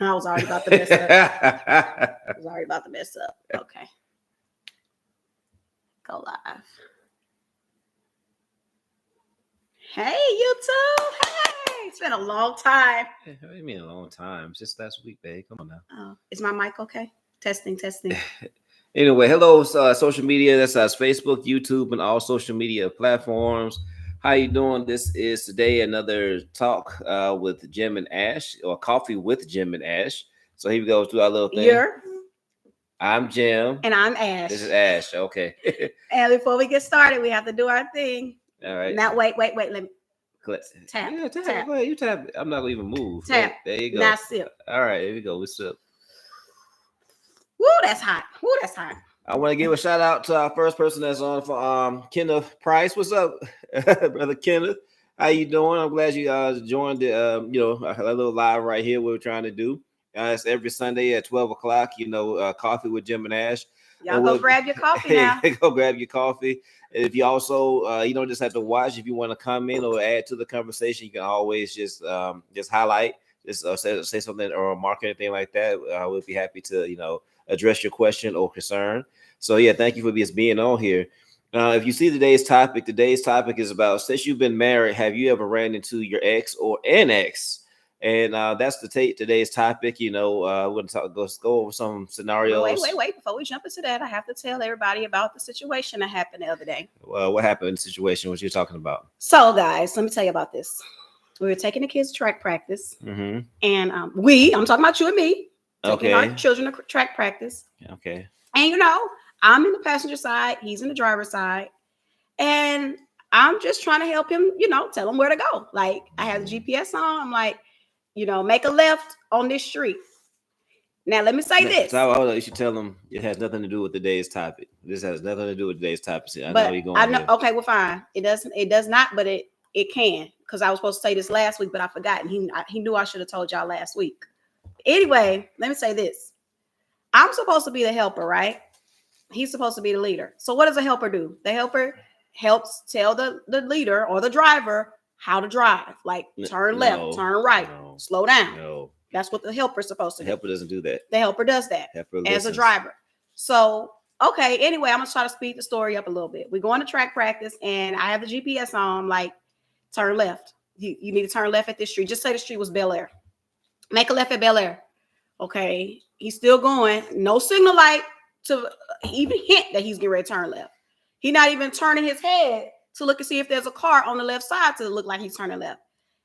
I was already about to mess up. Okay. Go live. Hey, YouTube. Hey, it's been a long time. Hey, what do you mean a long time? It's just last week, babe. Come on now. Oh, is my mic okay? Testing. Anyway, hello, social media. That's us, Facebook, YouTube, and all social media platforms. How you doing? This is today another talk with Jim and Ash, or coffee with Jim and Ash. So here we go through our little thing. I'm Jim. And I'm Ash. This is Ash. Okay. And before we get started, we have to do our thing. All right. Now, wait. Let me tap. Yeah, tap. Go ahead. You tap. I'm not going to even move. Tap. There you go. Now sip. All right. Here we go. We sip. Woo, that's hot. I want to give a shout out to our first person that's on for Kenneth Price. What's up, brother Kenneth? How you doing? I'm glad you joined the a little live right here. We're trying to do. It's every Sunday at 12 o'clock. Coffee with Jim and Ash. Y'all go grab your coffee now. Go grab your coffee. And if you also you don't just have to watch. If you want to comment or add to the conversation, you can always just highlight, just say something or remark anything like that. We'll be happy to address your question or concern. So yeah, thank you for being on here. If you see today's topic is about, since you've been married, have you ever ran into your ex or an ex? And that's today's topic. We're going to go over some scenarios. Wait. Before we jump into that, I have to tell everybody about the situation that happened the other day. Well, what happened in the situation? What you're talking about? So, guys, let me tell you about this. We were taking the kids to track practice. Mm-hmm. And I'm talking about you and me. Taking our children to track practice. Okay. And, I'm in the passenger side. He's in the driver's side. And I'm just trying to help him, tell him where to go. Like, I have the GPS on. I'm like, make a left on this street. Now, let me say this. So, you should tell them it has nothing to do with today's topic. This has nothing to do with today's topic. I know you're going here. Okay, well, fine. It does not, but it can. Because I was supposed to say this last week, but I forgot. And he knew I should have told y'all last week. Anyway, let me say this. I'm supposed to be the helper, right? He's supposed to be the leader. So what does a helper do? The helper helps tell the leader or the driver how to drive. Like turn left, turn right, slow down. No. That's what the helper's supposed to do. The helper doesn't do that. The helper does that as a driver. So, okay, anyway, I'm going to try to speed the story up a little bit. We're going to track practice, and I have the GPS on, like, turn left. You need to turn left at this street. Just say the street was Bel Air. Make a left at Bel Air. Okay, he's still going. No signal light to even hint that he's getting ready to turn left. He's not even turning his head to look and see if there's a car on the left side to look like he's turning left.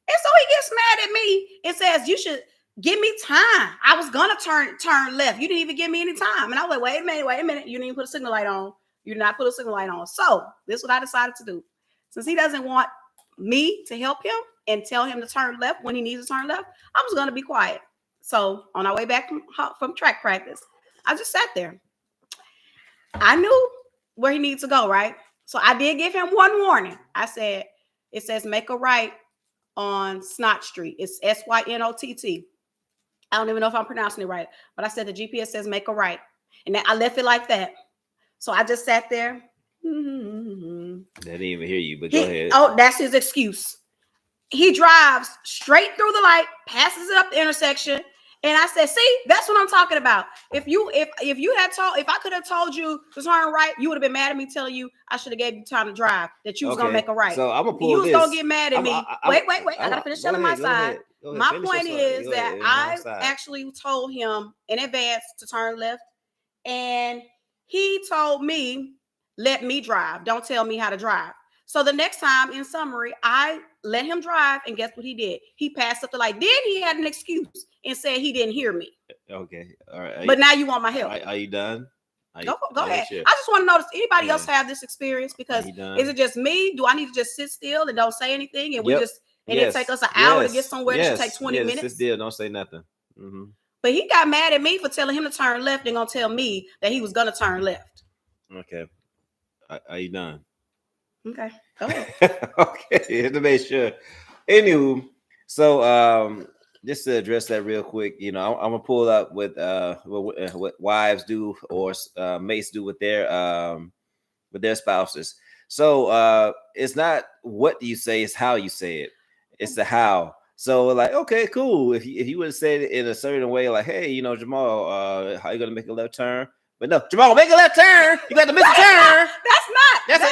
And so he gets mad at me and says, you should give me time. I was going to turn left. You didn't even give me any time. And I was like, wait a minute. You didn't even put a signal light on. You did not put a signal light on. So this is what I decided to do. Since he doesn't want me to help him and tell him to turn left when he needs to turn left, I was going to be quiet. So on our way back from track practice, I just sat there. I knew where he needs to go, right? So I did give him one warning. I said, it says make a right on Snott Street. It's Synott. I don't even know if I'm pronouncing it right, but I said the GPS says make a right. And then I left it like that. So I just sat there. They didn't even hear you, but go ahead. Oh, that's his excuse. He drives straight through the light, passes it up the intersection. And I said, see, that's what I'm talking about. If I could have told you to turn right, you would have been mad at me telling you I should have gave you time to drive, that you was going to make a right. So I'm going to pull you was going to get mad at me. Wait. I got to finish telling my side. My point is that I actually told him in advance to turn left. And he told me, let me drive. Don't tell me how to drive. So the next time, in summary, I let him drive, and guess what he did? He passed up the light. Then he had an excuse and said he didn't hear me. Okay, all right. But now you want my help. Are you done? Go ahead. Sure? I just want to know, does anybody else have this experience? Because is it just me? Do I need to just sit still and don't say anything? And it take us an hour to get somewhere? It should take 20 minutes. Sit still, don't say nothing. Mm-hmm. But he got mad at me for telling him to turn left and gonna tell me that he was gonna turn left. Okay. Are you done? Okay, go ahead. Okay, to make sure. Anywho, so just to address that real quick, I'm gonna pull up what wives do or mates do with their spouses. So it's not what you say, it's how you say it. It's the how. So like, okay, cool. If you would have said it in a certain way, like, hey, you know, Jamal, how you gonna make a left turn? But no, Jamal, make a left turn. You got to miss a turn.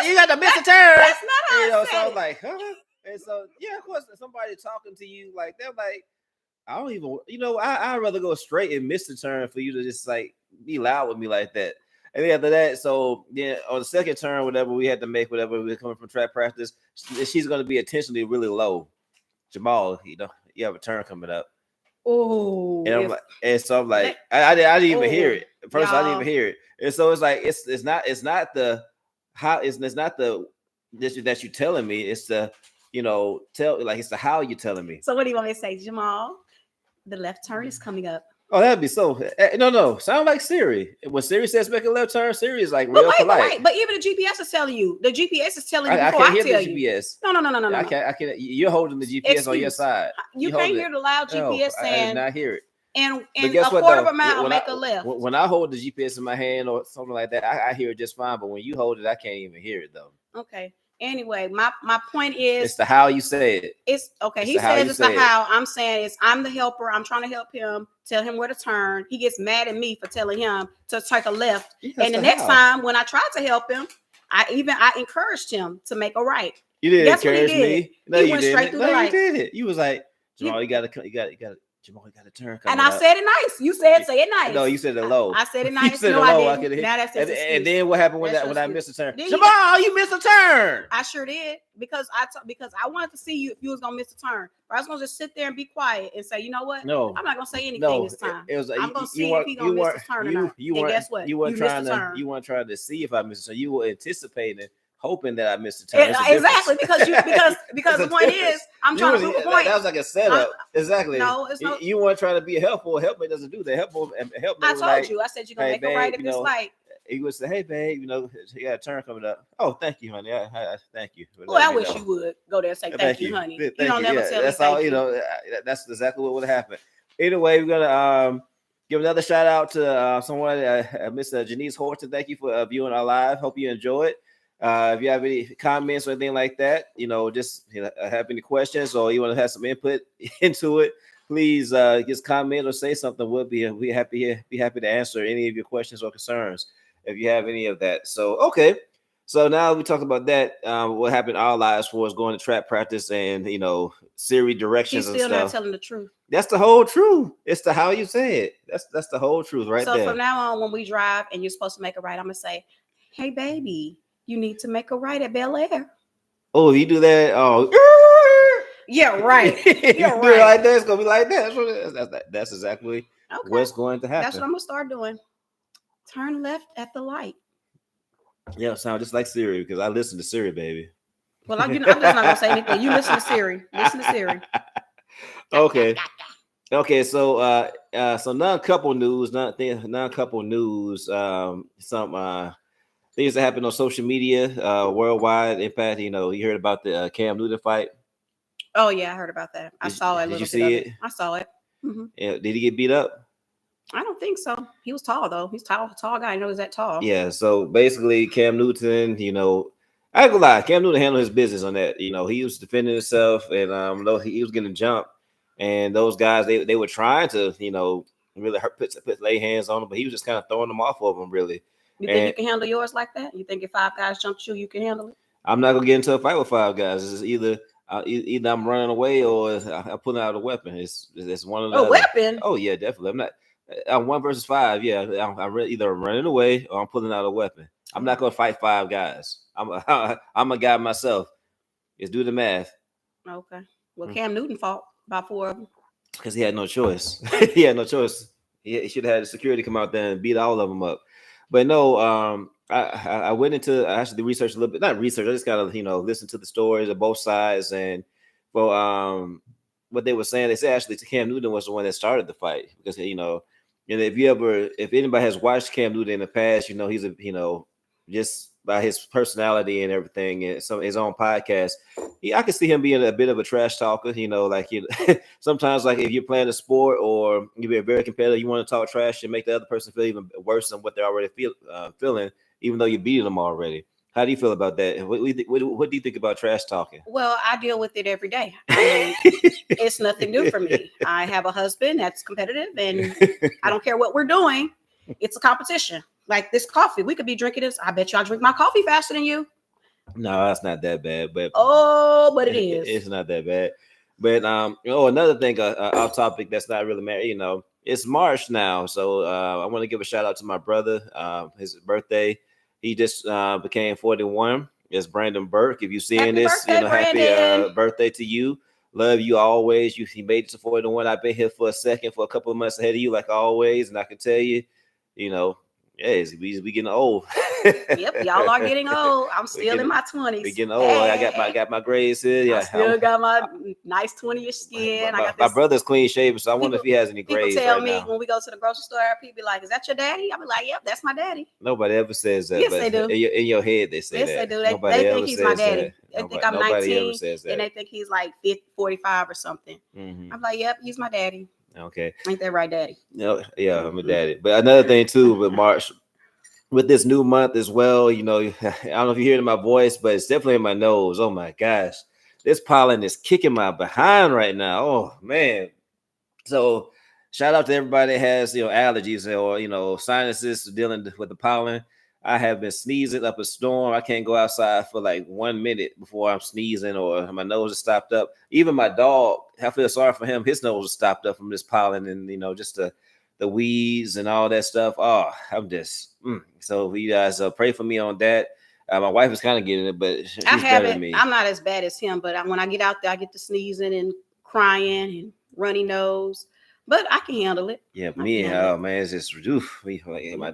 You got to miss a turn. That's not how you know, I so said I was it. like, huh? And so yeah, of course, somebody talking to you like they're like, I don't even, you know, I'd rather go straight and miss the turn for you to just like be loud with me like that. And then after that, so yeah, on the second turn, whatever we had to make, whatever we were coming from track practice, she's going to be intentionally really low. Jamal, you know, you have a turn coming up. Oh, And I'm like, and so I'm like, I didn't even hear it. First, I didn't even hear it. And so it's like, it's not the how it's not the this that you telling me. It's the it's the how you telling me. So what do you want me to say, Jamal? The left turn is coming up. Oh, that'd be so. No. Sound like Siri. When Siri says make a left turn, Siri is like real polite. But even the GPS is telling you. The GPS is telling you before I can't I tell hear the you. GPS. No. I can't. You're holding the GPS on your side. You can't hear the loud GPS saying. I did not hear it. And a quarter of a mile, make a left. When I hold the GPS in my hand or something like that, I hear it just fine. But when you hold it, I can't even hear it though. Okay. Anyway, my point is it's the how you say it. It's okay. He says it's the how. I'm saying is I'm the helper. I'm trying to help him, tell him where to turn. He gets mad at me for telling him to take a left. And the next time when I tried to help him, I encouraged him to make a right. You didn't encourage me. No, you didn't. Straight through the light. You did it. You was like, Jamal, you gotta Jamal, you got to turn. And I said it nice. You said say it nice. No, you said it low. I said it nice. You said no, it low. I didn't. Now that's and then what happened when I missed a turn? Jamal, you missed a turn. I sure did because I wanted to see you if you was gonna miss a turn. Or I was gonna just sit there and be quiet and say, you know what? No, I'm not gonna say anything this time. It was I'm gonna see if he gonna miss a turn or not. And guess what? You weren't trying to see if I missed a turn. You were anticipating. Hoping that I missed a turn. Exactly, because the point is, I'm trying to prove a point. That was like a setup. Exactly. No, it's not. You weren't trying to be helpful. Helpmate doesn't do that. Help I told you. I said you're gonna make a right at this light. He would say, "Hey, babe, you got a turn coming up." Oh, thank you, honey. I thank you. Well, I wish you would go there and say thank you, honey. You don't never tell me. That's all. You know, that's exactly what would happen. Anyway, we're gonna give another shout out to someone, Miss Janice Horton. Thank you for viewing our live. Hope you enjoy it. If you have any comments or anything like that, just have any questions or you want to have some input into it, please just comment or say something. We'll be happy to answer any of your questions or concerns if you have any of that. So okay, so now we talked about that. What happened in our lives for us going to track practice and Siri directions. He's still not telling the truth. That's the whole truth. It's the how you say it. That's the whole truth right there. So from now on, when we drive and you're supposed to make a right, I'm gonna say, "Hey, baby. You need to make a right at Bel Air." Oh, you do that? Oh, yeah, right. You're right. Like that, it's gonna be like that. That's exactly what's going to happen. That's what I'm gonna start doing. Turn left at the light. Yeah, sound just like Siri because I listen to Siri, baby. Well, I'm just not gonna say anything. You listen to Siri. Listen to Siri. Okay. Okay, so non-couple news. Some things that happened on social media, worldwide impact. You heard about the Cam Newton fight. Oh yeah, I heard about that. I saw it. Did you see it? I saw it. Mm-hmm. Yeah, did he get beat up? I don't think so. He was tall though. He's tall guy. I know he's that tall. Yeah. So basically, Cam Newton. I ain't gonna lie. Cam Newton handled his business on that. He was defending himself, and he was getting jumped, and those guys they were trying to really lay hands on him, but he was just kind of throwing them off of him really. You think you can handle yours like that? You think if 5 guys jumped you can handle it? I'm not gonna get into a fight with 5 guys. It's either I'm running away or I'm pulling out a weapon. It's one of the a weapon. Oh yeah, definitely. I'm 1 versus 5. Yeah, I'm either running away or I'm pulling out a weapon. I'm not gonna fight 5 guys. I'm a guy myself. Just do the math. Okay. Well, Cam Newton fought about 4 of them because he had no choice. He had no choice. He should have had the security come out there and beat all of them up. But no, I went into actually research a little bit, not research. I just gotta listen to the stories of both sides and what they were saying. They said actually Cam Newton was the one that started the fight because and if anybody has watched Cam Newton in the past, he's just by his personality and everything and his own podcast, I can see him being a bit of a trash talker. Sometimes like if you're playing a sport or you're very competitive, you want to talk trash and make the other person feel even worse than what they're already feeling, even though you're beating them already. How do you feel about that? What do you think about trash talking? Well, I deal with it every day. I mean, it's nothing new for me. I have a husband that's competitive, and I don't care what we're doing. It's a competition. Like this coffee, we could be drinking this. I bet you I drink my coffee faster than you. No, that's not that bad, but but it is. It's not that bad. But another thing, off topic that's not really married. It's March now, so I want to give a shout out to my brother. His birthday, he just became 41. It's Brandon Burke. If you're seeing happy this, birthday, happy birthday to you. Love you always. He made it to 41. I've been here for a second, for a couple of months ahead of you, like always, and I can tell you, yeah, we getting old. Yep, y'all are getting old. I'm still in my 20s. We getting old. Hey. I got my grades here. Yeah, I still got my nice 20-ish skin. My brother's clean shaven, so I wonder if he has any grades. People tell me when we go to the grocery store, people be like, "Is that your daddy?" I be like, "Yep, that's my daddy." Nobody ever says that. Yes, they do. In your head, they say that. Yes, they do. They think he's my daddy. They think I'm 19, and they think he's like 45 or something. Mm-hmm. I'm like, "Yep, he's my daddy." Okay. Ain't that right, daddy? No, yeah, I'm a daddy. But another thing too, with March, with this new month as well, I don't know if you hear it in my voice, but it's definitely in my nose. Oh my gosh, this pollen is kicking my behind right now. Oh man. So shout out to everybody that has allergies or sinuses dealing with the pollen. I have been sneezing up a storm. I can't go outside for like 1 minute before I'm sneezing or my nose is stopped up. Even my dog, I feel sorry for him. His nose is stopped up from this pollen and just the weeds and all that stuff. Oh, I'm just so you guys pray for me on that. My wife is kind of getting it, but she's better than me. I'm not as bad as him, but when I get out there, I get to sneezing and crying and runny nose. But I can handle it. Yeah, man, it's just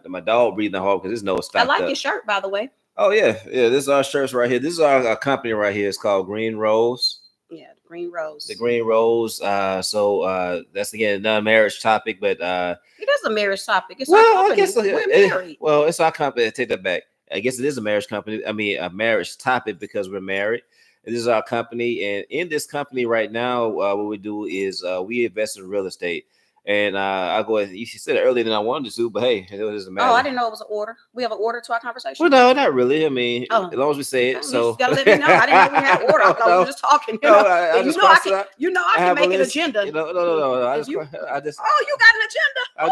my dog breathing hard because his nose stopped up. I like your shirt, by the way. Oh yeah. This is our shirts right here. This is our company right here. It's called Green Rose. Yeah, Green Rose. The Green Rose. So that's again not a marriage topic, but it is a marriage topic. It's our company. I guess we're married. It's our company. Take that back. I guess it is a marriage company. I mean, a marriage topic because we're married. This is our company, and in this company right now, what we do is we invest in real estate. And I'll go ahead. You said it earlier than I wanted to, but hey, it doesn't matter. Oh, I didn't know it was an order. We have an order to our conversation. Well, no, not really. I mean, as long as we say it. So you gotta let me know. I didn't know we had an order. I thought we were just talking. I can make an agenda. No. Oh, you got an agenda. I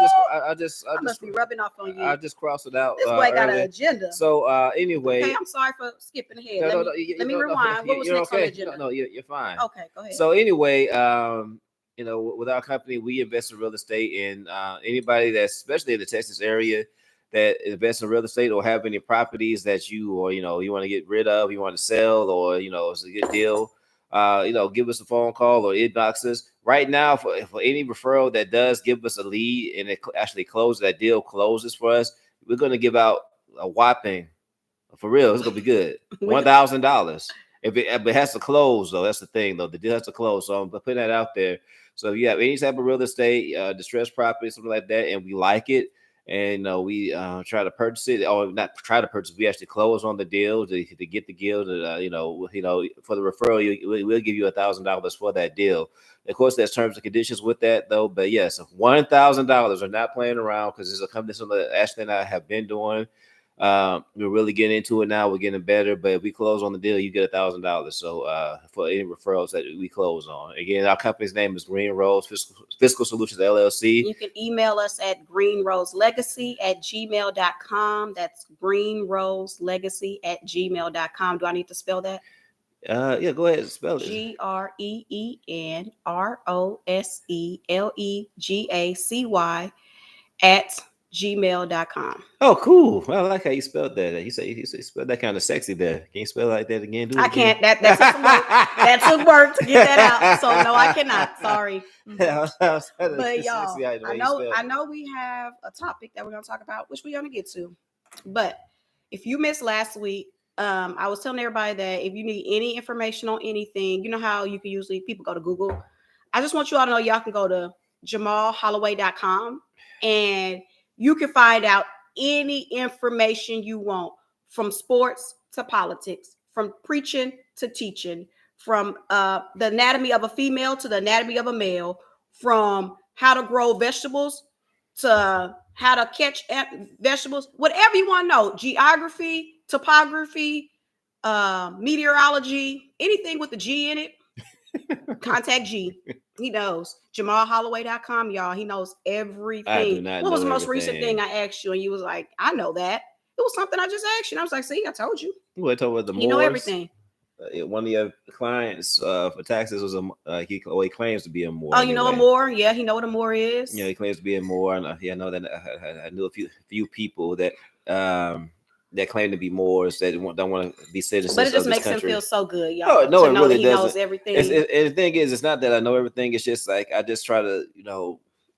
must be rubbing off on you. I just crossed it out. This boy got an agenda. So anyway. Okay, I'm sorry for skipping ahead. Let me rewind. What was next on the agenda? No, you're fine. Okay, go ahead. So anyway, with our company, we invest in real estate, and anybody that's especially in the Texas area that invests in real estate or have any properties that you want to get rid of, you want to sell, or it's a good deal, give us a phone call or inbox us. Right now, for any referral that does give us a lead and it actually closes, that deal closes for us, we're going to give out a whopping, for real, it's going to be good, $1,000. If it has to close, though, that's the thing, though. The deal has to close. So I'm putting that out there. So if you have any type of real estate, distressed property, something like that, and we like it, and we try to purchase it, or not try to purchase, we actually close on the deal to get the deal. For the referral, we'll give you $1,000 for that deal. Of course, there's terms and conditions with that, though. But yes, $1,000. We're not playing around because it's a company that Ashley and I have been doing. We're really getting into it now. We're getting better, but if we close on the deal, you get $1,000. So for any referrals that we close on, again, our company's name is Green Rose Fiscal Solutions LLC. You can email us at greenroselegacy@gmail.com. That's greenroselegacy@gmail.com. Do I need to spell that? Yeah, go ahead and spell it. GREENROSELEGACY @gmail.com. Oh, cool. Well, I like how you spelled that. You spelled that kind of sexy there. Can you spell it like that again? I can't. That took work. That took work to get that out. So no, I cannot. Sorry. But y'all, I know we have a topic that we're gonna talk about, which we're gonna get to. But if you missed last week, I was telling everybody that if you need any information on anything, you know how you can usually people go to Google. I just want you all to know y'all can go to JamalHolloway.com and you can find out any information you want, from sports to politics, from preaching to teaching, from the anatomy of a female to the anatomy of a male, from how to grow vegetables to how to catch vegetables, whatever you want to know, geography topography, meteorology, anything with the G in it, contact G. He knows. JamalHolloway.com, y'all. He knows everything. I do not What was know the most recent everything. thing I asked you? And you was like, I know that. It was something I just asked you. And I was like, see, I told you. Well, I told about the Moors. You know everything. One of your clients for taxes was he claims to be a Moor. Oh, you know a Moor? Yeah, he know what a Moor is. Yeah, he claims to be a Moor, and I know that I knew a few people that that claim to be Moors that don't want to be citizens. But it just of this makes country. him feel so good, y'all. No, it really he doesn't. Knows everything. The thing is, it's not that I know everything. It's just like I just try to,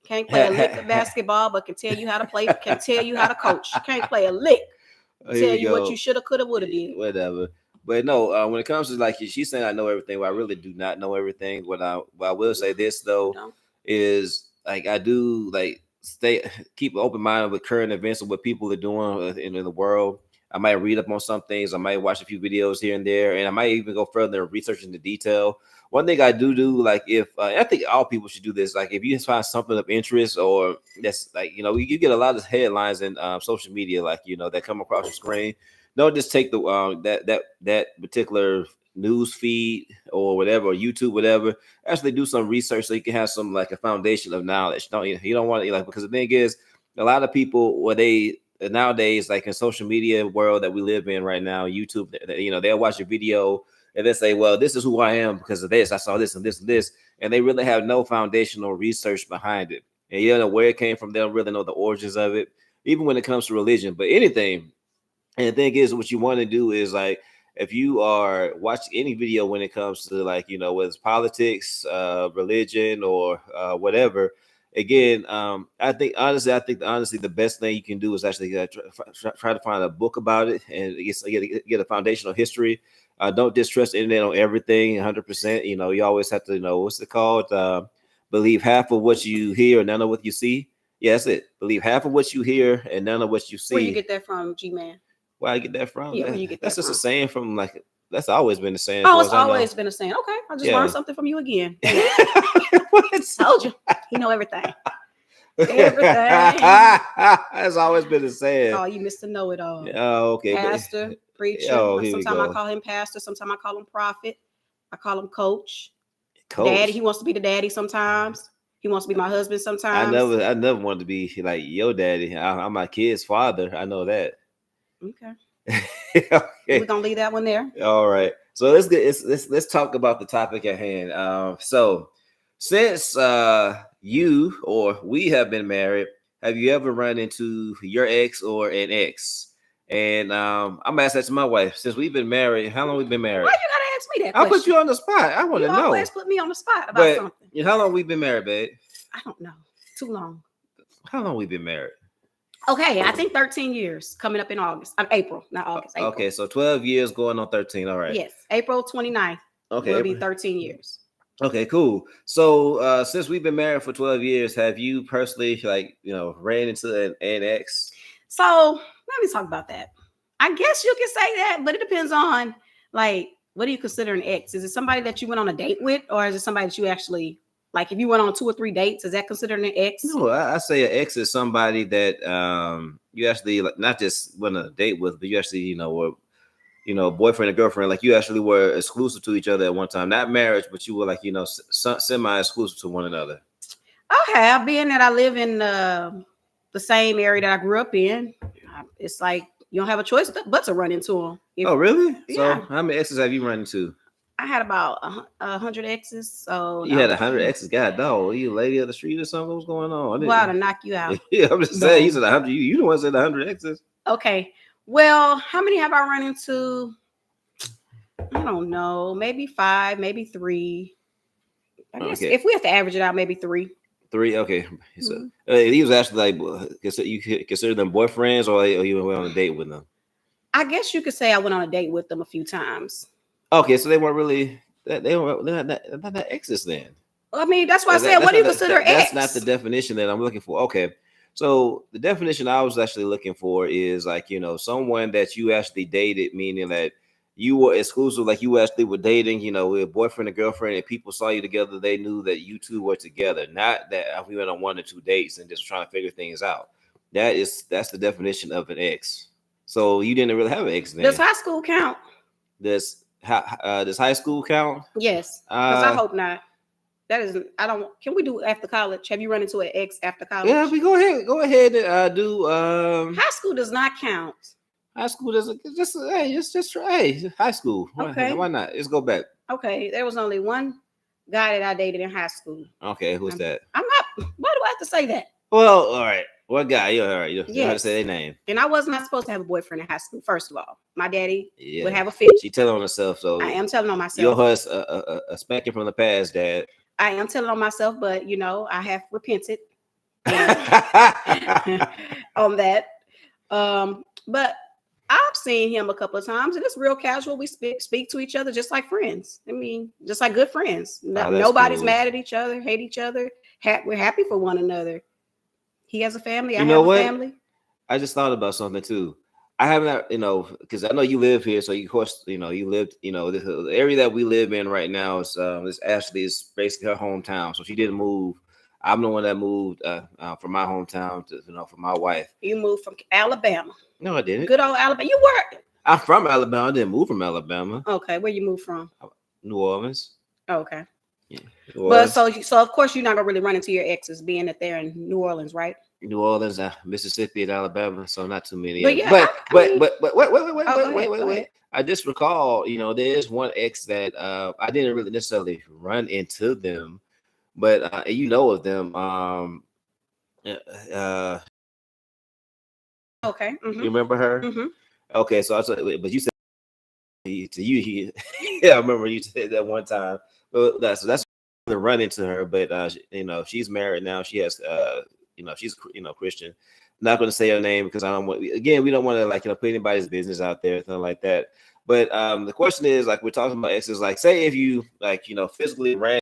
can't play a lick of basketball, but can tell you how to play. Can tell you how to coach. Can't play a lick. Tell you what you shoulda, coulda, woulda did. Whatever. But no, when it comes to like she's saying I know everything, but I really do not know everything. What I will say this though is like I do like keep an open mind with current events of what people are doing in the world. I might read up on some things. I might watch a few videos here and there, and I might even go further and research into detail. One thing I do like if I think all people should do this, like if you find something of interest or that's like you get a lot of headlines in social media, like that come across your screen. Don't just take the that particular news feed or whatever, or YouTube, whatever. Actually, do some research so you can have some like a foundation of knowledge. You don't want to like because the thing is, a lot of people nowadays like in social media world that we live in right now, YouTube, they'll watch a video and they say, well, this is who I am because of this. I saw this and this and this, and they really have no foundational research behind it, and you don't know where it came from. They don't really know the origins of it, even when it comes to religion, but anything. And the thing is, what you want to do is like, if you are watching any video when it comes to like, whether it's politics, religion, or whatever, again, I think honestly, the best thing you can do is actually try to find a book about it and get a foundational history. Don't distrust the internet on everything 100%. You always have to what's it called? Believe half of what you hear and none of what you see. Yeah, that's it. Believe half of what you hear and none of what you see. Where you get that from, G-Man? Where I get that from? Yeah, where you get that's that just from? a saying from like that's always been the saying. Oh, it's always been a saying. Okay, I just learned something from you again. Told you, you know everything. Everything. That's always been the saying. Oh, you Mr. Know-It-All. Oh, okay. Pastor, preacher. Sometimes I call him pastor. Sometimes I call him prophet. I call him coach. Daddy. He wants to be the daddy sometimes. He wants to be my husband sometimes. I never wanted to be like your daddy. I'm my kid's father. I know that. Okay. Okay. We're gonna leave that one there. All right. So let's talk about the topic at hand. So since you or we have been married, have you ever run into your ex or an ex? And I'm gonna ask that to my wife. Since we've been married, how long we been married? Why you gotta ask me that question? I'll put you on the spot. I want to know. You always put me on the spot about something. How long we been married, babe? I don't know. Too long. How long we been married? Okay, I think 13 years coming up in August. April, not August. April. Okay, so 12 years going on 13. All right. Yes, April 29th. Okay. Will be 13 years. Okay, cool. So since we've been married for 12 years, have you personally ran into an ex? So let me talk about that. I guess you can say that, but it depends on like what do you consider an ex? Is it somebody that you went on a date with, or is it somebody that you actually like if you went on 2 or 3 dates, is that considered an ex? No, I say an ex is somebody that you actually like not just went on a date with, but you actually were boyfriend and girlfriend, like you actually were exclusive to each other at one time, not marriage, but you were like semi-exclusive to one another. Okay, being that I live in the same area that I grew up in, it's like you don't have a choice but to run into them. Oh, really? Yeah. So how many exes have you run into? I had about 100 exes. So you had 100 exes. God, dog, are you a lady of the street or something? What's going on? Well, to knock you out. Yeah, I'm just saying. You said 100. You the one said 100 exes. Okay. Well, how many have I run into? I don't know. Maybe 5, maybe 3. I guess if we have to average it out, maybe 3. 3, okay. So he was actually like, you consider them boyfriends, or you went on a date with them? I guess you could say I went on a date with them a few times. Okay, so they weren't really they're not exes then. I mean, that's why I said, what do you consider ex? That's not the definition that I'm looking for. Okay, so the definition I was actually looking for is like someone that you actually dated, meaning that you were exclusive, like you actually were dating, with a boyfriend and girlfriend, and people saw you together. They knew that you two were together, not that we went on 1 or 2 dates and just trying to figure things out. That's the definition of an ex. So you didn't really have an ex then. Does high school count? Does high school count? Yes, because I hope not. That isn't. I don't. Can we do after college? Have you run into an ex after college? Yeah, we go ahead and do. High school does not count. High school doesn't. Just high school. Okay. Why not? Let's go back. Okay, there was only one guy that I dated in high school. Okay, who's that? I'm not. Why do I have to say that? Well, all right. What guy? You all right? You have to say their name. And I was not supposed to have a boyfriend in high school. First of all, my daddy would have a fit. She telling on herself, so I am telling on myself. You're a spanking from the past, Dad. I am telling on myself, but I have repented on that. But I've seen him a couple of times, and it's real casual. We speak to each other just like friends. I mean, just like good friends. Nobody's mad at each other, hate each other. We're happy for one another. He has a family. I have a family. I just thought about something too. I haven't, because I know you live here, so of course, you lived, the area that we live in right now is Ashley is basically her hometown, so she didn't move. I'm the one that moved from my hometown to, for my wife. You moved from Alabama? No, I didn't. Good old Alabama. You were? I'm from Alabama. I didn't move from Alabama. Okay, where you moved from? New Orleans. Okay. Yeah. But so of course you're not gonna really run into your exes being that they're in New Orleans, right? New Orleans, Mississippi, and Alabama, so not too many. But yeah, wait. I just recall, there is one ex that I didn't really necessarily run into them, but you know of them. Okay. Mm-hmm. You remember her? Mm-hmm. Okay, so but you said to you, yeah, I remember you said that one time. Well, that's the run into her, but she's married now. She has she's Christian. Not going to say her name because I don't want. Again, we don't want to put anybody's business out there, something like that. But the question is, we're talking about exes. Say if you physically ran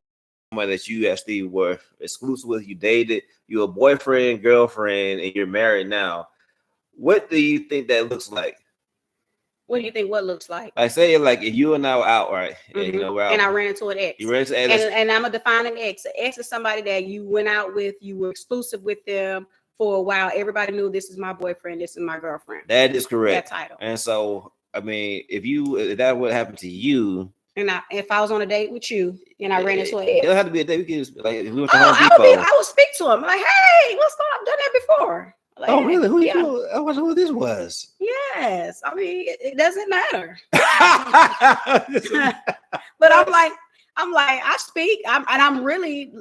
somebody that you actually were exclusive with, you dated, you're a boyfriend, girlfriend, and you're married now. What do you think that looks like? What do you think? What looks like? I say if you and I were out, right? Mm-hmm. And, we're out, and I ran into an ex. You ran into an ex. And I'm a defining ex. An ex is somebody that you went out with. You were exclusive with them for a while. Everybody knew this is my boyfriend. This is my girlfriend. That is correct. That title. And so, I mean, if that would happen to you, and if I was on a date with you and I ran into an ex, it'll have to be a date. We can if we went to Home Depot. I would speak to him like, "Hey, what's going on? I've done that before." Like, oh, really? Who you know? I wonder who this was. Yes. I mean, it doesn't matter. But I'm like, I speak, I'm really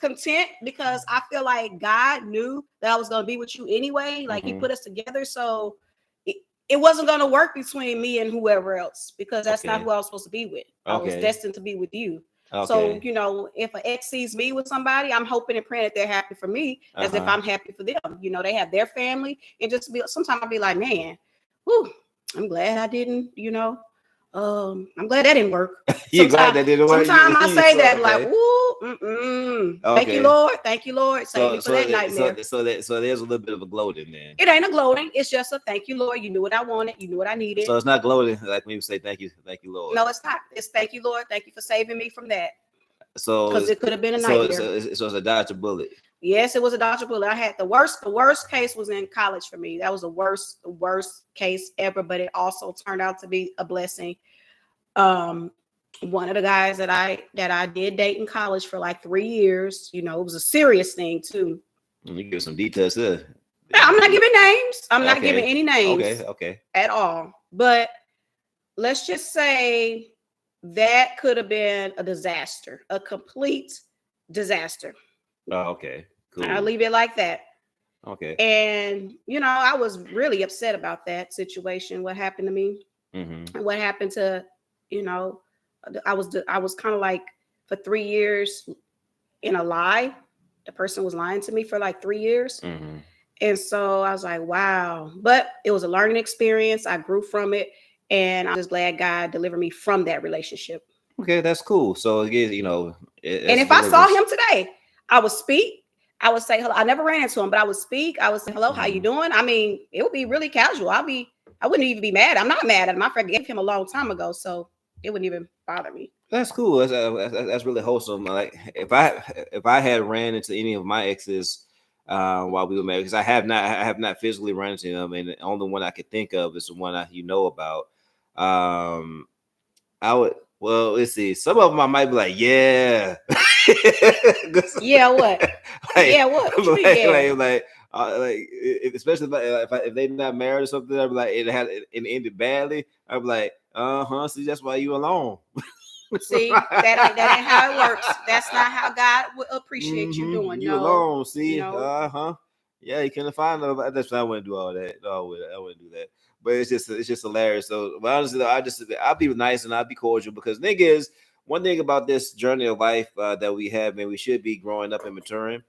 content because I feel like God knew that I was going to be with you anyway. Like He put us together. So it wasn't going to work between me and whoever else because that's not who I was supposed to be with. I was destined to be with you. Okay. So, if an ex sees me with somebody, I'm hoping and praying that they're happy for me as if I'm happy for them. They have their family and sometimes I'll be like, man, whew, I'm glad I didn't, I'm glad that didn't work. You're glad that didn't work. Sometimes I say that like, ooh, thank you, Lord. Save me for that nightmare. So there's a little bit of a gloating there. It ain't a gloating. It's just a thank you, Lord. You knew what I wanted. You knew what I needed. So it's not gloating like when you say thank you, Lord. No, it's not. It's thank you, Lord. Thank you for saving me from that. So because it could have been a nightmare. So it's a dodge a bullet. Yes, it was a dodge a bullet. I had the worst case was in college for me. That was the worst case ever, but it also turned out to be a blessing. One of the guys that I did date in college for like 3 years, it was a serious thing too. You give some details there. I'm not giving names. I'm not giving any names. Okay. At all. But let's just say that could have been a disaster, a complete disaster. Oh, okay. Cool. I'll leave it like that. Okay. And, I was really upset about that situation, what happened to me. Mm-hmm. And what happened to, I was kind of like for 3 years in a lie. The person was lying to me for like 3 years. Mm-hmm. And so I was like, wow. But it was a learning experience. I grew from it. And I'm just glad God delivered me from that relationship. Okay, that's cool. So again, and if I saw him today, I would speak. I would say hello. I never ran into him, but I would speak. I would say, hello, how you doing? I mean, it would be really casual. I wouldn't even be mad. I'm not mad at him. I forgave him a long time ago, so it wouldn't even bother me. That's cool. That's really wholesome. Like if I had ran into any of my exes, while we were married, because I have not physically run into him, and the only one I could think of is the one about. I would. Well, let's see. Some of them I might be like, yeah, Yeah, what? like, Yeah, what? What you mean, yeah? Especially if they're not married or something, I'd be like, it ended badly. I'd be like, see, that's why you alone. See, that ain't how it works. That's not how God would appreciate you doing. You No, alone, see, no. Yeah, you couldn't find nobody. That's why I wouldn't do all that. No, I wouldn't do that. But it's just hilarious. So, but honestly, though, I'll be nice and I'll be cordial, because niggas. One thing about this journey of life that we have, man, we should be growing up and maturing.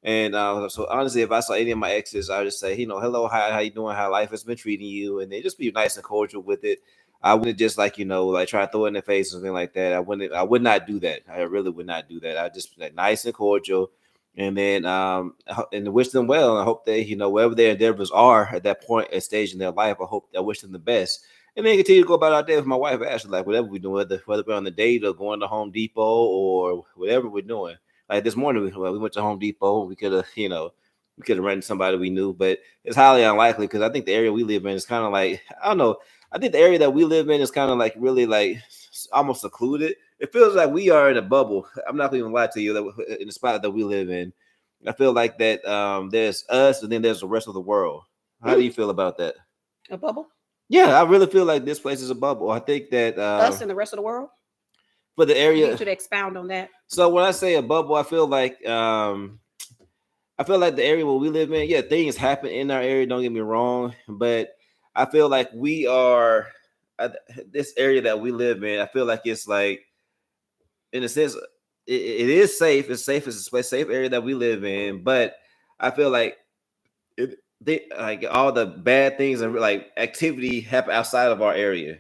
And so honestly, if I saw any of my exes, I would just say, hello, how you doing? How life has been treating you, and they just be nice and cordial with it. I wouldn't just like like try to throw it in their face or something like that. I would not do that. I really would not do that. I just be like nice and cordial, and then and wish them well. I hope they wherever their endeavors are at that point and stage in their life, I wish them the best. And then continue to go about our day with my wife Ashley, like whatever we're doing, whether we're on the date or going to Home Depot or whatever we're doing. Like this morning, we went to Home Depot. We could have we could have rented somebody we knew, but it's highly unlikely because I think the area we live in is kind of like, I don't know. I think the area that we live in is kind of like really like almost secluded. It feels like we are in a bubble. I'm not going to lie to you that in the spot that we live in, I feel like that there's us and then there's the rest of the world. How do you feel about that? A bubble? Yeah, I really feel like this place is a bubble. I think that us and the rest of the world. For the area, I need you to expound on that. So when I say a bubble, I feel like the area where we live in, yeah, things happen in our area. Don't get me wrong, but I feel like we are this area that we live in. I feel like it's like, in a sense, it is safe. It's safe. It's a safe area that we live in. But I feel like like all the bad things and like activity happen outside of our area.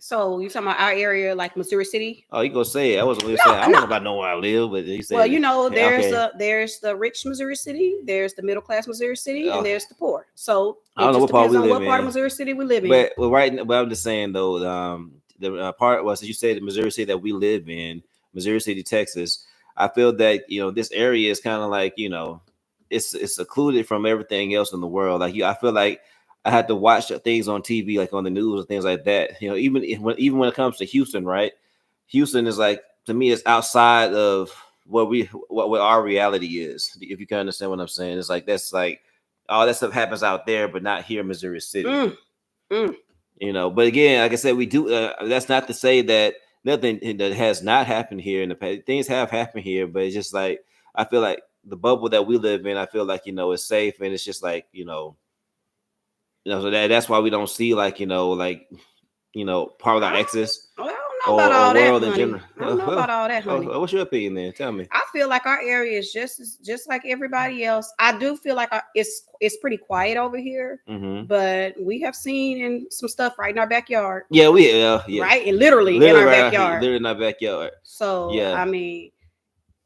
So you talking about our area, like Missouri City? Oh, you gonna say it? I wasn't really saying. I don't know about know where I live, but you said. Well, there's the rich Missouri City, there's the middle class Missouri City, and there's the poor. So I don't know what part we live in. What part of Missouri City we live in. But I'm just saying though, the part was you said the Missouri City that we live in, Missouri City, Texas. I feel that this area is kind of like it's secluded from everything else in the world. Like I feel like I had to watch things on TV, like on the news and things like that. Even when it comes to Houston, right? Houston is like, to me, it's outside of what our reality is. If you can understand what I'm saying, it's like that's like all that stuff happens out there, but not here in Missouri City. But again, like I said, we do. That's not to say that nothing that has not happened here in the past. Things have happened here, but it's just like I feel like the bubble that we live in. I feel like it's safe, and it's just like so that's why we don't see like part of our exes. I don't know about all that, honey. I don't know about all that, honey. What's your opinion then? Tell me. I feel like our area is just like everybody else. I do feel like it's pretty quiet over here, but we have seen some stuff right in our backyard. Yeah, right, and literally in our backyard. Literally in our backyard. So yeah, I mean,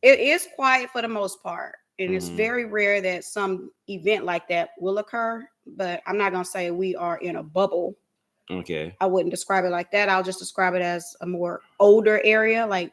it is quiet for the most part, and it's very rare that some event like that will occur. But I'm not gonna say we are in a bubble. Okay. I wouldn't describe it like that. I'll just describe it as a more older area, like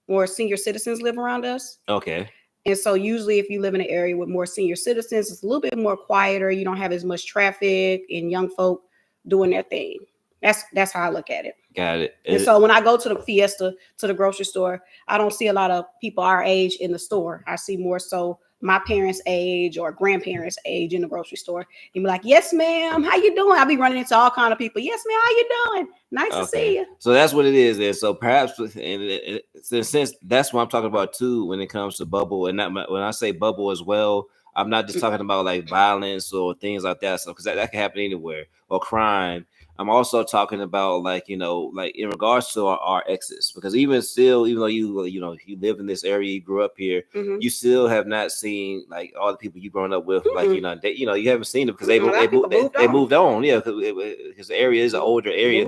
more senior citizens live around us. Okay. And so usually if you live in an area with more senior citizens, it's a little bit more quieter. You don't have as much traffic and young folk doing their thing. That's how I look at it. Got it. And so when I go to the Fiesta, to the grocery store, I don't see a lot of people our age in the store. I see more so my parents' age or grandparents' age in the grocery store. And be like, yes, ma'am, how you doing? I'll be running into all kind of people. Yes, ma'am, how you doing? Nice to see you. So that's what it is there. So perhaps, since that's what I'm talking about too, when it comes to bubble, and when I say bubble as well, I'm not just talking about like violence or things like that. So because that can happen anywhere, or crime. I'm also talking about like like in regards to our exes, because even though you live in this area, you grew up here, you still have not seen like all the people you grown up with, like you haven't seen them because they moved on, because the area is an older area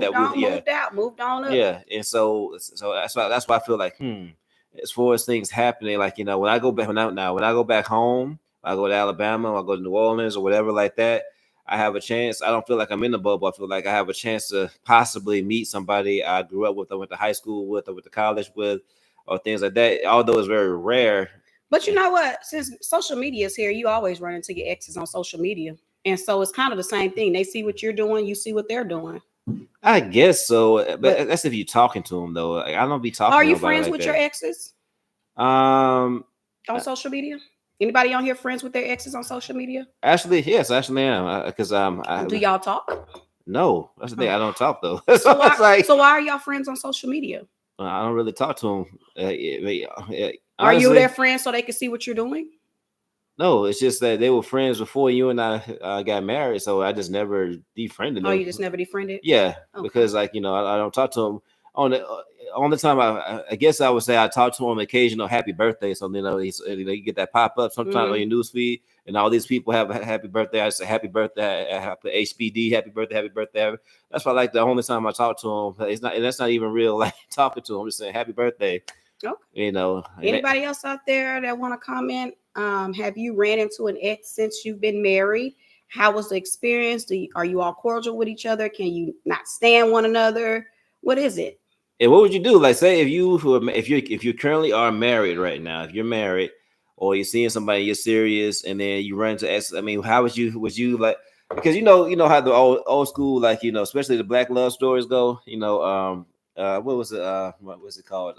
moved on up. Yeah, and so that's why I feel like as far as things happening, like when I go back when I go back home, I go to Alabama, I go to New Orleans or whatever like that. I have a chance. I don't feel like I'm in the bubble. I feel like I have a chance to possibly meet somebody I grew up with, I went to high school with, I went to college with, or things like that. Although it's very rare, But you know what? Since social media is here, you always run into your exes on social media. And so it's kind of the same thing. They see what you're doing, you see what they're doing. I guess so, but that's if you're talking to them though. Like, I don't be talking. Are to you nobody friends like with that. your exes? On social media? Anybody on here friends with their exes on social media? Actually, yes, actually I am. Because do y'all talk? No, that's the thing. I don't talk though. So why are y'all friends on social media? I don't really talk to them. Are you their friend so they can see what you're doing? No, it's just that they were friends before you and I got married, so I just never defriended them. Oh, you just never defriended? Yeah, okay. Because like I don't talk to them on the time. I guess I would say I talk to them on occasional happy birthday. So you get that pop up sometimes on your news feed, and all these people have a happy birthday. I say happy birthday, happy HBD, happy birthday, happy birthday. That's why like the only time I talk to them. That's not even real like talking to them. I'm just saying happy birthday. Okay. Anybody else out there that want to comment? Have you ran into an ex since you've been married? How was the experience? Are you all cordial with each other? Can you not stand one another? What is it? And what would you do? Like, say if you currently are married right now, if you're married or you're seeing somebody you're serious, and then you run into ex. I mean, how would you like? Because you know how the old school, like especially the black love stories go. What was it? What was it called?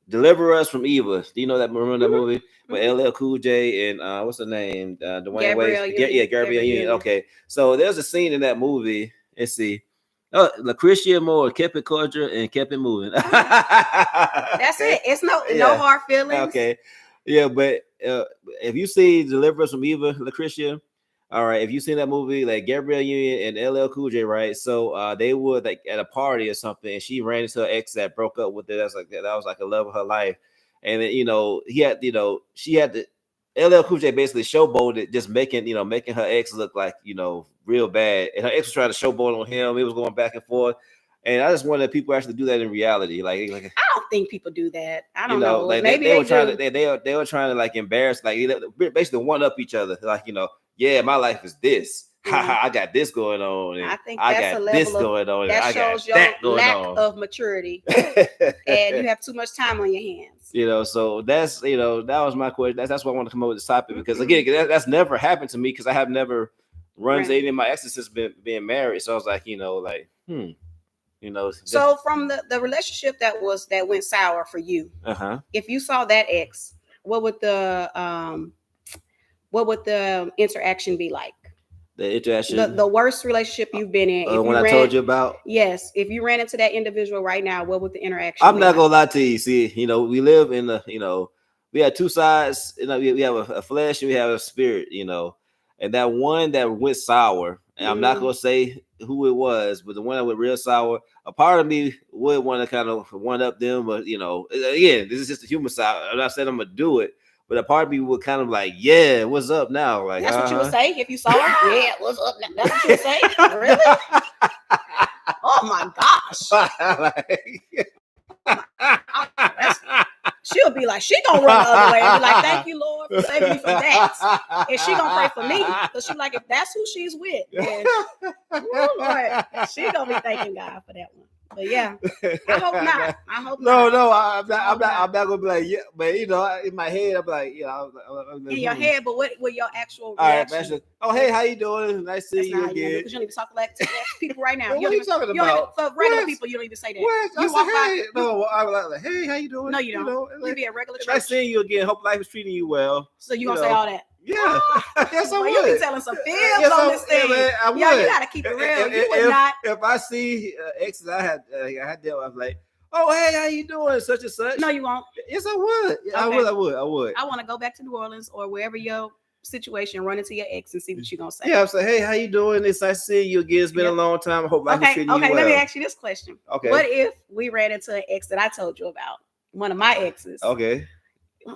Deliver Us from Eva. Do you know that? Remember that movie with LL Cool J and what's her name? Dwayne Wade. Yeah, Gabrielle Union. Okay, so there's a scene in that movie. Let's see. Oh, Lucretia Moore kept it cordial and kept it moving. That's it. It's no hard feelings. Okay, yeah, but if you see Deliver Us from Eva, Lucretia. All right, if you seen that movie, like Gabrielle Union and LL Cool J, right? So they would like at a party or something, and she ran into her ex that broke up with her. That was like a love of her life, and then, he had, she had to. LL Cool J basically showboated, just making her ex look like real bad, and her ex was trying to showboat on him. It was going back and forth, and I just wanted that people actually do that in reality. Like I don't think people do that. I don't know. Like maybe they were trying to they were trying to like embarrass, like basically one up each other, like yeah, my life is this. I got this going on. And I think that's a level this going on. That shows your lack of maturity, and you have too much time on your hands. So that's that was my question. That's why I want to come up with this topic, because again, that's never happened to me, because I have never run to any of my exes since being married. So I was like, So from the relationship that went sour for you, if you saw that ex, what would the interaction be like? The interaction, the worst relationship you've been in. I told you about. Yes, if you ran into that individual right now, what would the interaction? I'm not gonna lie to you. See, we live in the, we have two sides. We have a flesh and we have a spirit. And that one that went sour, and I'm not gonna say who it was, but the one that went real sour, a part of me would want to kind of one up them, but again, this is just the human side. I'm not saying I'm gonna do it, but a part of me would kind of like, yeah, what's up now? Like that's what you would say if you saw her. Yeah, what's up now? That's what you would say. Really? Oh my gosh. She'll be like, she gonna run the other way and be like, thank you, Lord, for saving me from that. And she gonna pray for me, because she's like, if that's who she's with, then Lord, she gonna be thanking God for that one. But yeah, I hope not. No, I'm not gonna be like, yeah, but in my head, I'm like, in your head. But what your actual reaction? Right, oh, hey, how you doing? Nice to see you again. Because you don't even talk like to people right now. Well, what are you talking about? For regular people, you don't even say that. I'm like, hey, how you doing? No, you don't. You be a regular church. Nice seeing you again. Hope life is treating you well. So you gonna say all that? Yeah, yes, I would. You be telling some fibs on this thing. Man, I would. You gotta keep it real. You would not. If I see exes I had dealt with, I'm like, oh, hey, how you doing? Such and such. No, you won't. Yes, I would. Yeah, okay. I would. I want to go back to New Orleans or wherever your situation, run into your ex and see what you're gonna say. Yeah, I'm saying, hey, how you doing? It's nice seeing you again. It's been a long time. I hope life is treating you well. Okay, let me ask you this question. Okay. What if we ran into an ex that I told you about? One of my exes. Okay.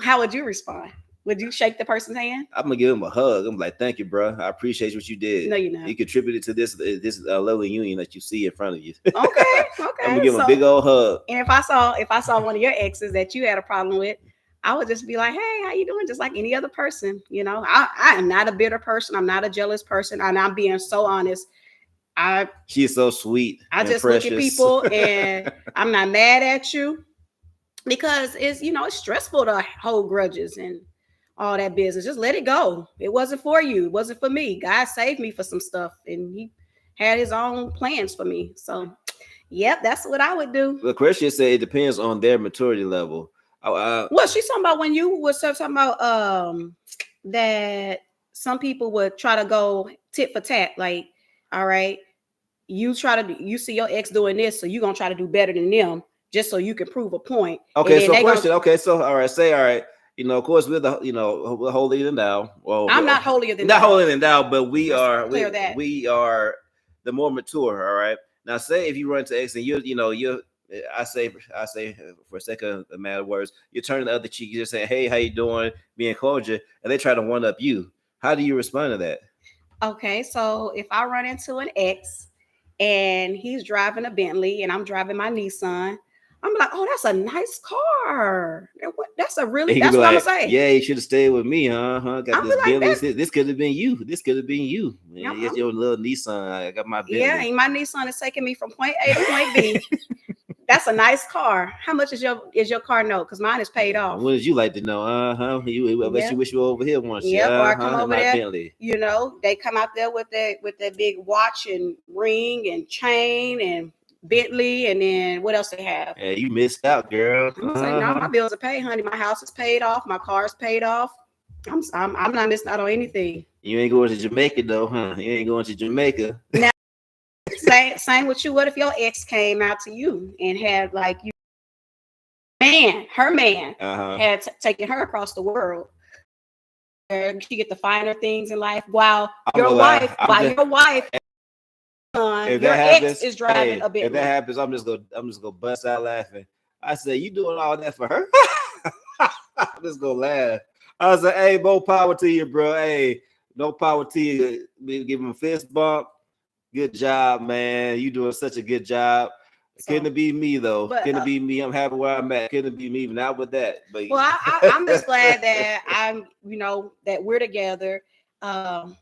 How would you respond? Would you shake the person's hand? I'm gonna give him a hug. I'm like, thank you, bro. I appreciate what you did. No, you're not. You contributed to this lovely union that you see in front of you. Okay. I'm gonna give him a big old hug. And if I saw one of your exes that you had a problem with, I would just be like, hey, how you doing? Just like any other person. I am not a bitter person. I'm not a jealous person. And I'm being so honest. She's so sweet. I just precious. Look at people and I'm not mad at you. because it's it's stressful to hold grudges and all that business. Just let it go. It wasn't for you. It wasn't for me. God saved me for some stuff, and He had His own plans for me. So, yep, that's what I would do. The Christian say it depends on their maturity level. Well, she's talking about when you was talking about that some people would try to go tit for tat. Like, all right, you see your ex doing this, so you're gonna try to do better than them just so you can prove a point. Okay, so question. Okay, so all right, of course we're we're holier than thou. Well, I'm not holier than not thou. holier than thou, but we Let's are clear that. we are the more mature. All right. Now, say if you run to ex and you're I say for a second a matter of words, you're turning the other cheek, you're just saying, "Hey, how you doing?" being cordial, and they try to one up you. How do you respond to that? Okay, so if I run into an ex and he's driving a Bentley and I'm driving my Nissan, I'm like, oh, that's a nice car. That's a really, that's what I'm gonna say. Yeah, you should have stayed with me, huh? Got this Bentley. This could have been you. This could have been you. Man, get your little Nissan. I got my Bentley. Yeah, and my Nissan is taking me from point A to point B. That's a nice car. How much is your car note? Because mine is paid off. What did you like to know? I bet you wish you were over here once. Yep, or I come over there. Bentley. They come out there with that big watch and ring and chain and Bentley, and then what else they have? Yeah, you missed out, girl. I'm saying, no, my bills are paid, honey. My house is paid off. My car is paid off. I'm not missing out on anything. You ain't going to Jamaica though, huh? You ain't going to Jamaica. Now, same with you. What if your ex came out to you and had like her man had taken her across the world? She get the finer things in life, while your wife, your ex is driving a bit. If that happens, I'm just gonna bust out laughing. I said, "You doing all that for her?" I'm just gonna laugh. I was like, "Hey, more power to you, bro. Hey, no power to you. Give him a fist bump. Good job, man. You doing such a good job." Couldn't it be me though? Couldn't it be me? I'm happy where I'm at. Couldn't it be me? Not with that. But I'm just glad that that we're together, and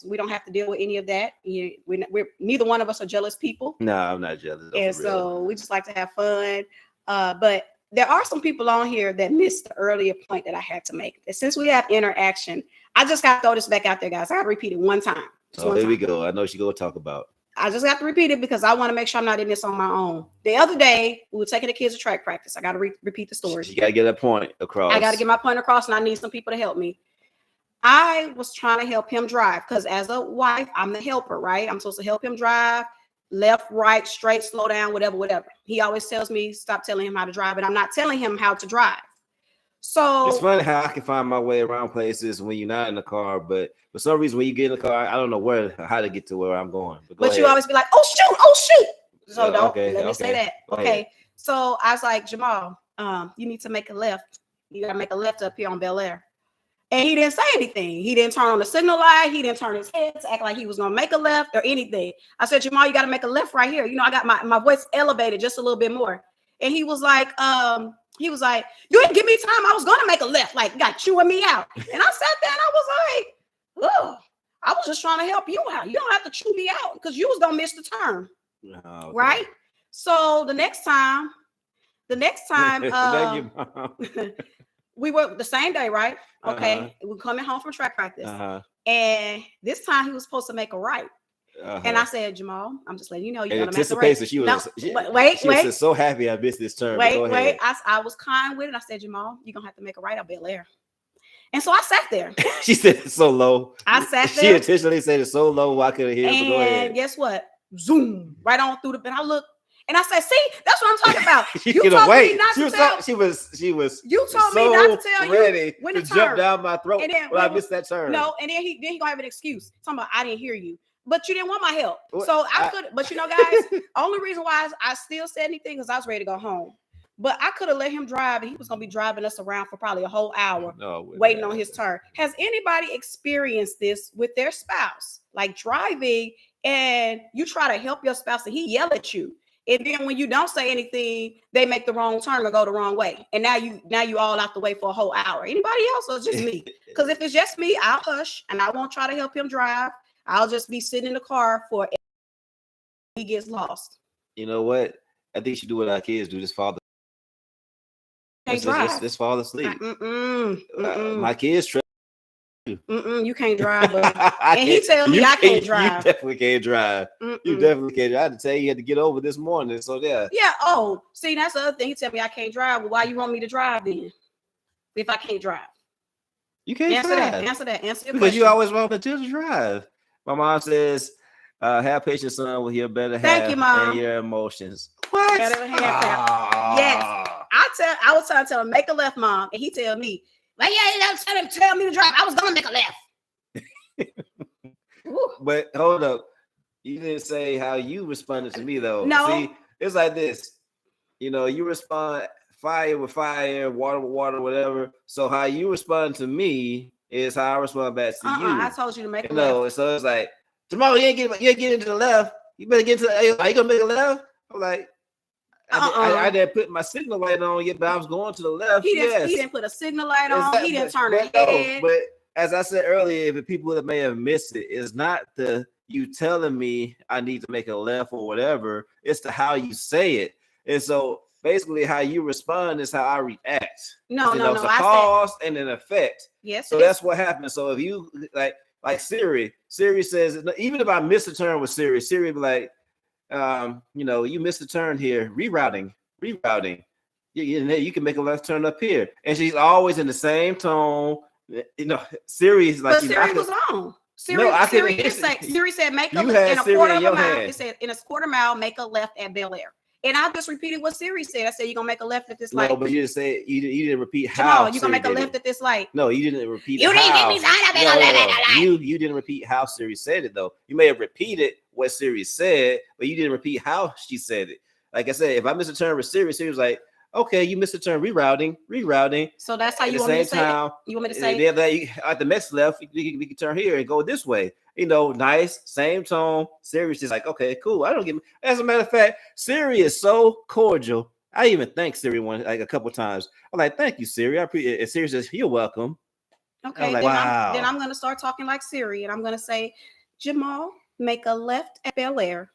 we don't have to deal with any of that. We're neither one of us are jealous people. No, I'm not jealous. And so we just like to have fun. But there are some people on here that missed the earlier point that I had to make. Since we have interaction, I just got to throw this back out there, guys. I got to repeat it one time. Here we go. I know she's going to talk about. I just got to repeat it because I want to make sure I'm not in this on my own. The other day, we were taking the kids to track practice. I got to repeat the story. You got to get that point across. I got to get my point across, and I need some people to help me. I was trying to help him drive because as a wife, I'm the helper, right? I'm supposed to help him drive left, right, straight, slow down, whatever. He always tells me, stop telling him how to drive, but I'm not telling him how to drive. So it's funny how I can find my way around places when you're not in the car, but for some reason when you get in the car, I don't know how to get to where I'm going. But you always be like, oh shoot. So let me say that. Okay. So I was like, Jamal, you need to make a left. You gotta make a left up here on Bel Air. And he didn't say anything. He didn't turn on the signal light. He didn't turn his head to act like he was gonna make a left or anything. I said, Jamal, you gotta make a left right here. I got my voice elevated just a little bit more. And he was like, you didn't give me time. I was gonna make a left, like got chewing me out. And I sat there and I was like, oh, I was just trying to help you out. You don't have to chew me out because you was gonna miss the turn. Okay. Right? So the next time, we were the same day, right? Okay. We're coming home from track practice. And this time he was supposed to make a right. And I said, Jamal, I'm just letting you know you're gonna make a right. She was so happy I missed this turn. Wait. I was kind with it. I said, Jamal, you're gonna have to make a right up Bel Air. And so I sat there. She said it so low. I sat there. She intentionally said it so low I couldn't hear. And guess what? Zoom right on through the bed. I looked and I said, see, that's what I'm talking about. You told me not to tell. She was. You told me not to tell you when to jump down my throat. And then I missed that turn. No, and then he gonna have an excuse. Talking about I didn't hear you. But you didn't want my help. So I could, but guys, only reason why I still said anything is I was ready to go home. But I could have let him drive, and he was going to be driving us around for probably a whole hour waiting on his turn. Has anybody experienced this with their spouse? Like driving and you try to help your spouse and he yell at you. And then when you don't say anything, they make the wrong turn or go the wrong way. And now you all out the way for a whole hour. Anybody else or just me? Because if it's just me, I'll hush and I won't try to help him drive. I'll just be sitting in the car for he gets lost. You know what? I think you should do what our kids do. Just follow Can't drive. Just fall asleep. My kids. You can't drive, and he tell me I can't drive. You definitely can't drive. You definitely can't. I had to tell you had to get over this morning. So yeah. Yeah. Oh, see, that's the other thing. He tell me I can't drive. Well, why you want me to drive then? If I can't drive, you can't answer drive. Answer your because question. You always want to drive. My mom says, "Have patience, son, with your better half and your emotions." What? Better half. Yes. I was trying to tell him make a left, mom, and he tell me, like, yeah, tell me to drive. I was gonna make a left. But hold up, you didn't say how you responded to me though. No. See, it's like this. You respond fire with fire, water with water, whatever. So how you respond to me is how I respond back to you. I told you to make a left. So it's like, tomorrow you ain't get into the left. You better get to. Are you gonna make a left? I'm like, I didn't put my signal light on yet, but I was going to the left. He didn't put a signal light on. He didn't turn his head. But as I said earlier, if people that may have missed it, it's not you telling me I need to make a left or whatever. It's the how you say it. And so basically how you respond is how I react. No. It's a cause and an effect. Yes. So that's what happens. So if you like Siri says, even if I miss a turn with Siri be like, you missed a turn here. Rerouting. You can make a left turn up here. And she's always in the same tone. Siri's like, but Siri was on. Siri said make a left in a quarter of a mile. It said in a quarter mile, make a left at Bel Air. And I just repeated what Siri said. I said you're gonna make a left at this light. No, but you didn't say you didn't repeat how. You're gonna make a left at this light. No, you didn't repeat. You didn't give me time to make a left at the light. You didn't repeat how Siri said it though. You may have repeated what Siri said, but you didn't repeat how she said it. Like I said, if I missed a turn with Siri was like, okay, you missed a turn, rerouting. So that's how you want me to say it? You want me to say it? At the next left, we can turn here and go this way. Nice, same tone. Siri's just like, okay, cool. I don't get. As a matter of fact, Siri is so cordial. I even thanked Siri a couple times. I'm like, thank you, Siri. I appreciate it. And Siri says, you're welcome. Okay, like, wow. Then I'm going to start talking like Siri, and I'm going to say, Jamal, make a left at Bel Air.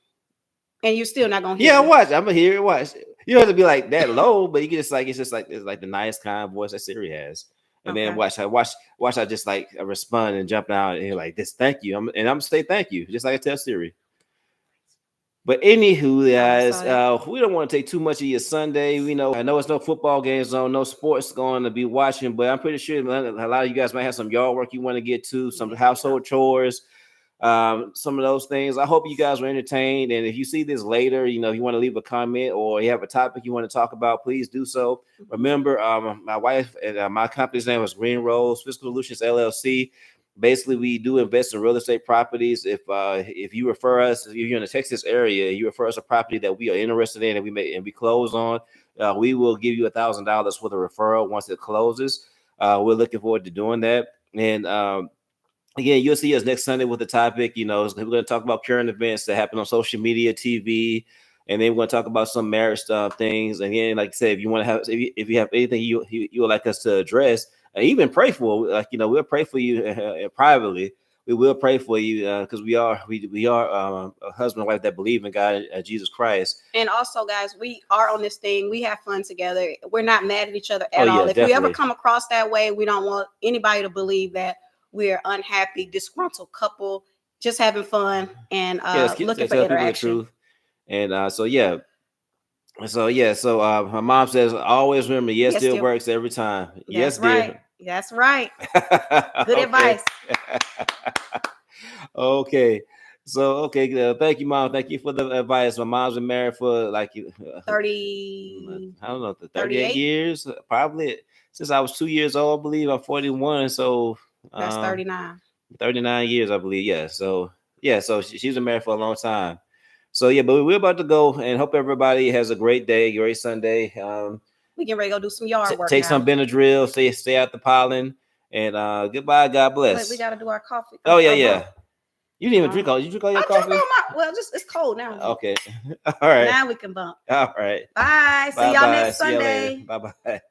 And you're still not going to hear it. Watch. I'm going to hear it. Watch. You don't have to be like that low, but you can it's like the nice kind voice that Siri has. And then watch I just like respond and jump out and like this. Thank you. I'm gonna say thank you, just like I tell Siri. But anywho, guys, we don't want to take too much of your Sunday. I know it's no football games on, no sports going to be watching, but I'm pretty sure a lot of you guys might have some yard work you want to get to, some household chores, some of those things. I hope you guys were entertained. And if you see this later, if you want to leave a comment or you have a topic you want to talk about, please do so. Remember, my wife and my company's name was Green Rose Fiscal Solutions LLC. Basically, we do invest in real estate properties. If you refer us, if you're in the Texas area, you refer us a property that we are interested in and we close on, we will give you $1,000 for the referral once it closes. We're looking forward to doing that. And again, you'll see us next Sunday with the topic. We're going to talk about current events that happen on social media, TV, and then we're going to talk about some marriage stuff, things. And again, like I said, if you want to if you have anything you would like us to address, and even pray for, we'll pray for you privately. We will pray for you because we are a husband and wife that believe in God, Jesus Christ. And also, guys, we are on this thing. We have fun together. We're not mad at each other at all. If we ever come across that way, we don't want anybody to believe that we're unhappy, disgruntled couple, just having fun and looking for interaction. And so my mom says, always remember, yes still works every time. Yes, dear. That's right. Good advice. Okay. So, thank you, Mom. Thank you for the advice. My mom's been married for 30, I don't know, 38 years, probably since I was 2 years old, I believe. I'm 41. So that's 39. 39 years, I believe. Yeah. So she's been married for a long time. So but we're about to go and hope everybody has a great day, great Sunday. We getting ready to go do some yard work. Take some Benadryl, stay out the pollen, and goodbye. God bless. We got to do our coffee. Oh yeah. You didn't even drink all. You drink all your coffee? It's cold now. Okay. All right. Now we can bump. All right. Bye. See y'all next Sunday. Bye bye.